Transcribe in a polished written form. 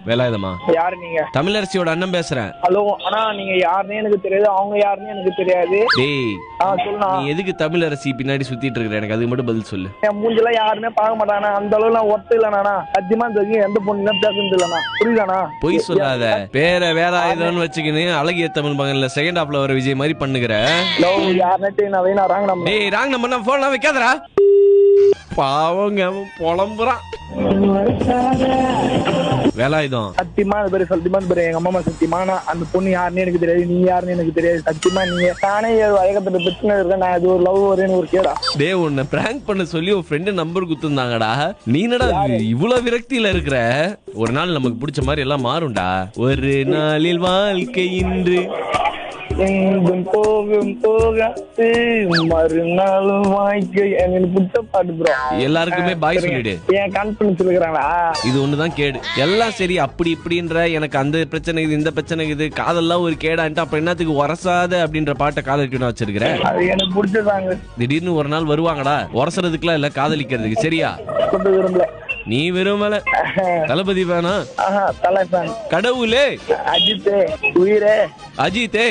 வேலாயுதமா? யாரு நீங்க? தமிழரசியோட அண்ணன் பேசுறேன். ஹலோ அண்ணா, நீங்க யாருன்னு எனக்கு தெரியாது, அவங்க யாருன்னு எனக்கு தெரியாது. டேய், சொல்லுண்ணா. நீ எதுக்கு தமிழரசி பின்னாடி சுத்திட்டு இருக்கிற? எனக்கு அதுக்கு மட்டும் பதில் சொல்லு. என் மூஞ்செல்லாம் யாருமே பார்க்க மாட்டானா, அந்த அளவு நான் ஒர்த்து இல்லைண்ணா. சத்தியமா தெரியும், எந்த பொண்ணு பேசுறது இல்லண்ணா. புரியுதாண்ணா? பொய் சொல்லாத. பேர வேலாயுதம்னு வச்சுக்கின்னு அழகிய தமிழ் மகன்ல செகண்ட் ஹாஃப்ல வர விஜய் மாதிரி பண்ணுகிற. யாருன்னு நான் வேணா ராங் நம்பர். டேய், ராங் நம்பர் நான் போன்லாம் வைக்காதடா. பாவங்க அவன் புலம்புறான். வேலாயுதம் சத்தியமா அது பேரு, சத்தியமா பேரு எங்க அம்மா சத்தியமா அந்த பொண்ணு யாருன்னு எனக்கு தெரியாது, நீ யாருன்னு எனக்கு தெரியாது. சத்தியமா நீங்க தானே வயகத்துல பிரச்சனை இருக்க. நான் இது ஒரு லவ் வருன்னு ஒரு கேடா. டேய், உன்னை பிராங்க் பண்ண சொல்லி ஒரு ஃப்ரெண்டு நம்பர் குத்துந்தாங்கடா. நீ என்னடா இவ்வளவு விரக்தியில இருக்கிற? ஒரு நாள் நமக்கு பிடிச்ச மாதிரி எல்லாம் மாறும்டா. ஒரு நாளில் வாழ்க்கை இன்று போகும் போக மறுநாளும் வாழ்க்கை. எனக்கு பிடிச்ச பாட்டு ப்ரோ. எல்லாருக்குமே பாய் சொல்லிடு. ஏன் கான்ஃபிடன்ஸ் இருக்கிறாங்களா? இது ஒண்ணுதான் கேடு. எல்லாம் சரி அப்படி இப்படின்ற எனக்கு அந்த பிரச்சனை இது இந்த பிரச்சனை இது காதெல்லாம் ஒரு கேடான்ட்டு அப்ப என்னத்துக்கு உரசாத அப்படின்ற பாட்டை காதலிக்கணும் வச்சிருக்கிற? அது எனக்கு பிடிச்சதாங்க. திடீர்னு ஒரு நாள் வருவாங்கடா உரசறதுக்குலாம் இல்ல, காதலிக்கிறதுக்கு. சரியா? சொல்ல விரும்பல. நீ விரும்பல. தளபதி வேணா? தலை ஃபேன். கடவுளே, அஜித்தே, உயிரே, அஜித்தே.